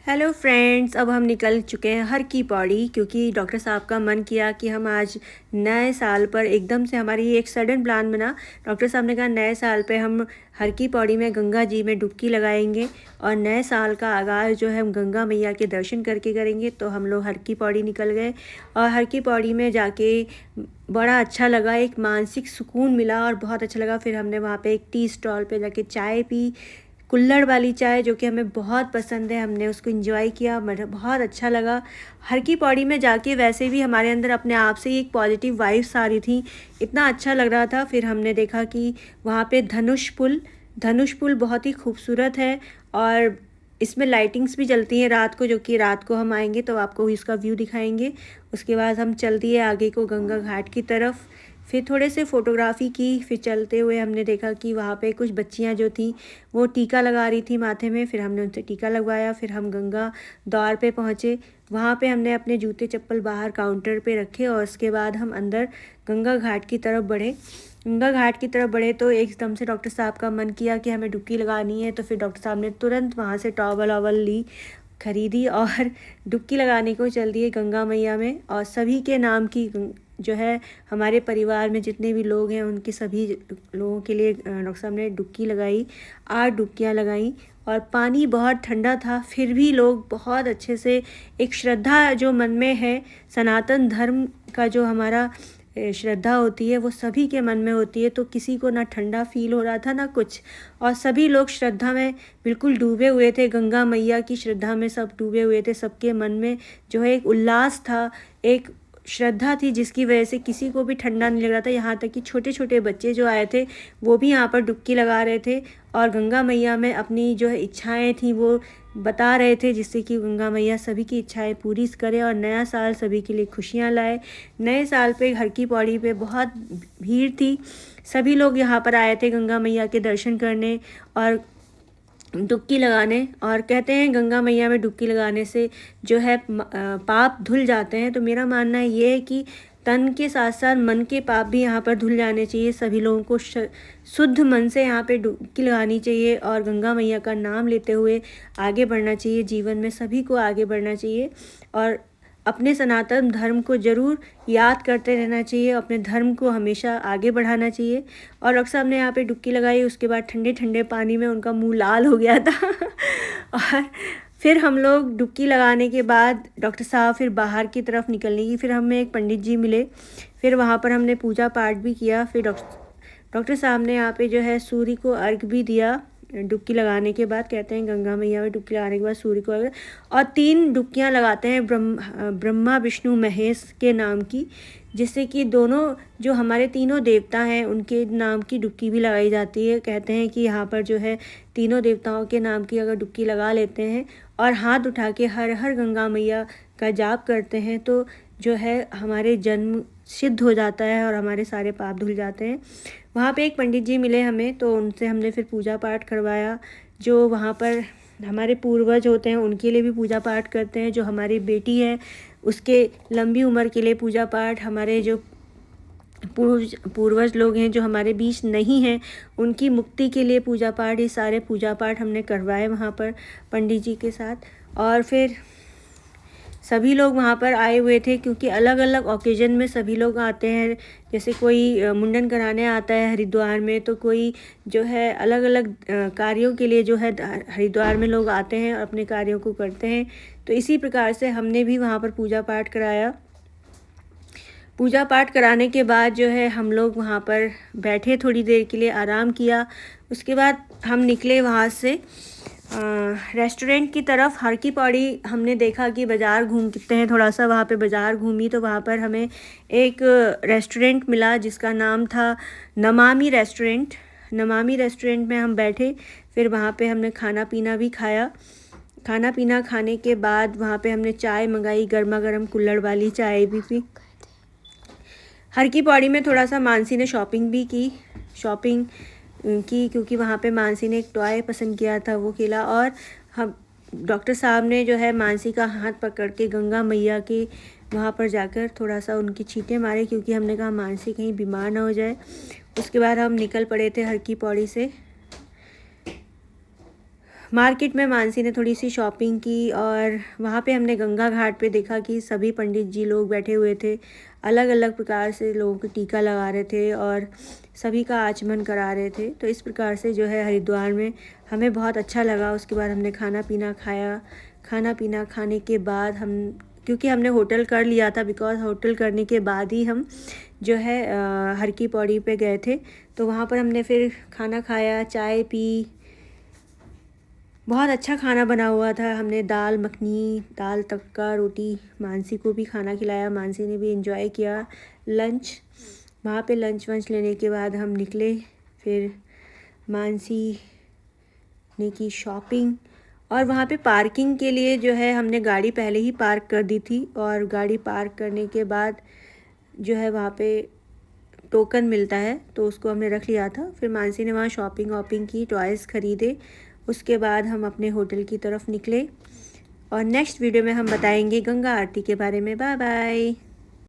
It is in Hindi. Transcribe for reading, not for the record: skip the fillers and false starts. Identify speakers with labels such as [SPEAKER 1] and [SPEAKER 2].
[SPEAKER 1] हेलो फ्रेंड्स, अब हम निकल चुके हैं हर की पौड़ी, क्योंकि डॉक्टर साहब का मन किया कि हम आज नए साल पर एकदम से हमारी एक सडन प्लान बना। डॉक्टर साहब ने कहा नए साल पे हम हर की पौड़ी में गंगा जी में डुबकी लगाएंगे और नए साल का आगाज़ जो है हम गंगा मैया के दर्शन करके करेंगे। तो हम लोग हर की पौड़ी निकल गए और हर की पौड़ी में जाके बड़ा अच्छा लगा, एक मानसिक सुकून मिला और बहुत अच्छा लगा। फिर हमने वहाँ पे एक टी स्टॉल पे जाके चाय पी, कुल्हड़ वाली चाय, जो कि हमें बहुत पसंद है। हमने उसको एंजॉय किया, मुझे बहुत अच्छा लगा। हर की पौड़ी में जाके वैसे भी हमारे अंदर अपने आप से ही एक पॉजिटिव वाइब्स आ रही थी, इतना अच्छा लग रहा था। फिर हमने देखा कि वहाँ पे धनुष पुल बहुत ही खूबसूरत है और इसमें लाइटिंग्स भी जलती हैं रात को, जो कि रात को हम आएंगे तो आपको इसका व्यू दिखाएंगे। उसके बाद हम चल दिए आगे को गंगा घाट की तरफ। फिर थोड़े से फ़ोटोग्राफ़ी की। फिर चलते हुए हमने देखा कि वहाँ पे कुछ बच्चियाँ जो थी वो टीका लगा रही थी माथे में। फिर हमने उनसे टीका लगवाया। फिर हम गंगा द्वार पे पहुँचे। वहाँ पे हमने अपने जूते चप्पल बाहर काउंटर पे रखे और उसके बाद हम अंदर गंगा घाट की तरफ बढ़े तो एकदम से डॉक्टर साहब का मन किया कि हमें डुबकी लगानी है। तो फिर डॉक्टर साहब ने तुरंत वहाँ से टॉवल वॉवल ली, खरीदी और डुबकी लगाने को चल दिए गंगा मैया में। और सभी के नाम की जो है, हमारे परिवार में जितने भी लोग हैं उनके सभी लोगों के लिए डॉक्टर साहब ने डुबकी लगाई, 8 डुबकियाँ लगाई। और पानी बहुत ठंडा था, फिर भी लोग बहुत अच्छे से, एक श्रद्धा जो मन में है, सनातन धर्म का जो हमारा श्रद्धा होती है वो सभी के मन में होती है। तो किसी को ना ठंडा फील हो रहा था ना कुछ, और सभी लोग श्रद्धा में बिल्कुल डूबे हुए थे, गंगा मैया की श्रद्धा में सब डूबे हुए थे। सबके मन में जो है एक उल्लास था, एक श्रद्धा थी, जिसकी वजह से किसी को भी ठंडा नहीं लग रहा था। यहाँ तक कि छोटे छोटे बच्चे जो आए थे वो भी यहाँ पर डुबकी लगा रहे थे और गंगा मैया में अपनी जो है इच्छाएं थी वो बता रहे थे, जिससे कि गंगा मैया सभी की इच्छाएं पूरी करे और नया साल सभी के लिए खुशियाँ लाए। नए साल पे हर की पौड़ी पे बहुत भीड़ थी, सभी लोग यहाँ पर आए थे गंगा मैया के दर्शन करने और डुबकी लगाने। और कहते हैं गंगा मैया में डुबकी लगाने से जो है पाप धुल जाते हैं। तो मेरा मानना ये है कि तन के साथ साथ मन के पाप भी यहाँ पर धुल जाने चाहिए। सभी लोगों को शुद्ध मन से यहाँ पे डुबकी लगानी चाहिए और गंगा मैया का नाम लेते हुए आगे बढ़ना चाहिए। जीवन में सभी को आगे बढ़ना चाहिए और अपने सनातन धर्म को ज़रूर याद करते रहना चाहिए, अपने धर्म को हमेशा आगे बढ़ाना चाहिए। और डॉक्टर साहब ने यहाँ पे डुबकी लगाई, उसके बाद ठंडे ठंडे पानी में उनका मुंह लाल हो गया था और फिर हम लोग डुबकी लगाने के बाद डॉक्टर साहब फिर बाहर की तरफ निकलने की, फिर हमें एक पंडित जी मिले, फिर वहाँ पर हमने पूजा पाठ भी किया। फिर डॉक्टर साहब ने यहाँ पे जो है सूर्य को अर्घ भी दिया डुबकी लगाने के बाद। कहते हैं गंगा मैया में डुबकी लगाने के बाद सूर्य को अर्घ, और 3 डुबकियाँ लगाते हैं ब्रह्मा विष्णु महेश के नाम की, जिससे कि दोनों जो हमारे तीनों देवता हैं उनके नाम की डुबकी भी लगाई जाती है। कहते हैं कि यहाँ पर जो है तीनों देवताओं के नाम की अगर डुबकी लगा लेते हैं और हाथ उठा के हर हर गंगा मैया का जाप करते हैं तो जो है हमारे जन्म सिद्ध हो जाता है और हमारे सारे पाप धुल जाते हैं। वहाँ पे एक पंडित जी मिले हमें, तो उनसे हमने फिर पूजा पाठ करवाया। जो वहाँ पर हमारे पूर्वज होते हैं उनके लिए भी पूजा पाठ करते हैं, जो हमारी बेटी है उसके लंबी उम्र के लिए पूजा पाठ, हमारे जो पूर्वज लोग हैं जो हमारे बीच नहीं हैं उनकी मुक्ति के लिए पूजा पाठ, ये सारे पूजा पाठ हमने करवाए वहाँ पर पंडित जी के साथ। और फिर सभी लोग वहाँ पर आए हुए थे, क्योंकि अलग अलग ओकेजन में सभी लोग आते हैं। जैसे कोई मुंडन कराने आता है हरिद्वार में, तो कोई जो है अलग अलग कार्यों के लिए जो है हरिद्वार में लोग आते हैं और अपने कार्यों को करते हैं। तो इसी प्रकार से हमने भी वहाँ पर पूजा पाठ कराया। पूजा पाठ कराने के बाद जो है हम लोग वहाँ पर बैठे, थोड़ी देर के लिए आराम किया। उसके बाद हम निकले वहाँ से रेस्टोरेंट की तरफ। हर की पौड़ी हमने देखा कि बाज़ार घूमते हैं, थोड़ा सा वहाँ पे बाज़ार घूमी तो वहाँ पर हमें एक रेस्टोरेंट मिला जिसका नाम था नमामि रेस्टोरेंट। नमामि रेस्टोरेंट में हम बैठे, फिर वहाँ पे हमने खाना पीना भी खाया। खाना पीना खाने के बाद वहाँ पे हमने चाय मंगाई, गर्मा गर्म कुल्हड़ वाली चाय भी पी। हर की पौड़ी में थोड़ा सा मानसी ने शॉपिंग भी की क्योंकि वहाँ पे मानसी ने एक टॉय पसंद किया था, वो खेला। और हम डॉक्टर साहब ने जो है मानसी का हाथ पकड़ के गंगा मैया के वहाँ पर जाकर थोड़ा सा उनकी छींटे मारे, क्योंकि हमने कहा मानसी कहीं बीमार ना हो जाए। उसके बाद हम निकल पड़े थे हर की पौड़ी से। मार्केट में मानसी ने थोड़ी सी शॉपिंग की और वहाँ पे हमने गंगा घाट पे देखा कि सभी पंडित जी लोग बैठे हुए थे, अलग अलग प्रकार से लोगों को टीका लगा रहे थे और सभी का आचमन करा रहे थे। तो इस प्रकार से जो है हरिद्वार में हमें बहुत अच्छा लगा। उसके बाद हमने खाना पीना खाया। खाना पीना खाने के बाद हम, क्योंकि हमने होटल कर लिया था, बिकॉज़ होटल करने के बाद ही हम जो है हर की पौड़ी पे गए थे। तो वहाँ पर हमने फिर खाना खाया, चाय पी। बहुत अच्छा खाना बना हुआ था। हमने दाल मखनी, दाल तड़का, रोटी, मानसी को भी खाना खिलाया। मानसी ने भी एंजॉय किया लंच। वहाँ पे लंच वंच लेने के बाद हम निकले। फिर मानसी ने की शॉपिंग और वहाँ पे पार्किंग के लिए जो है हमने गाड़ी पहले ही पार्क कर दी थी और गाड़ी पार्क करने के बाद जो है वहाँ पे टोकन मिलता है तो उसको हमने रख लिया था। फिर मानसी ने वहाँ शॉपिंग वॉपिंग की, टॉयज़ ख़रीदे। उसके बाद हम अपने होटल की तरफ निकले और नेक्स्ट वीडियो में हम बताएंगे गंगा आरती के बारे में। Bye bye.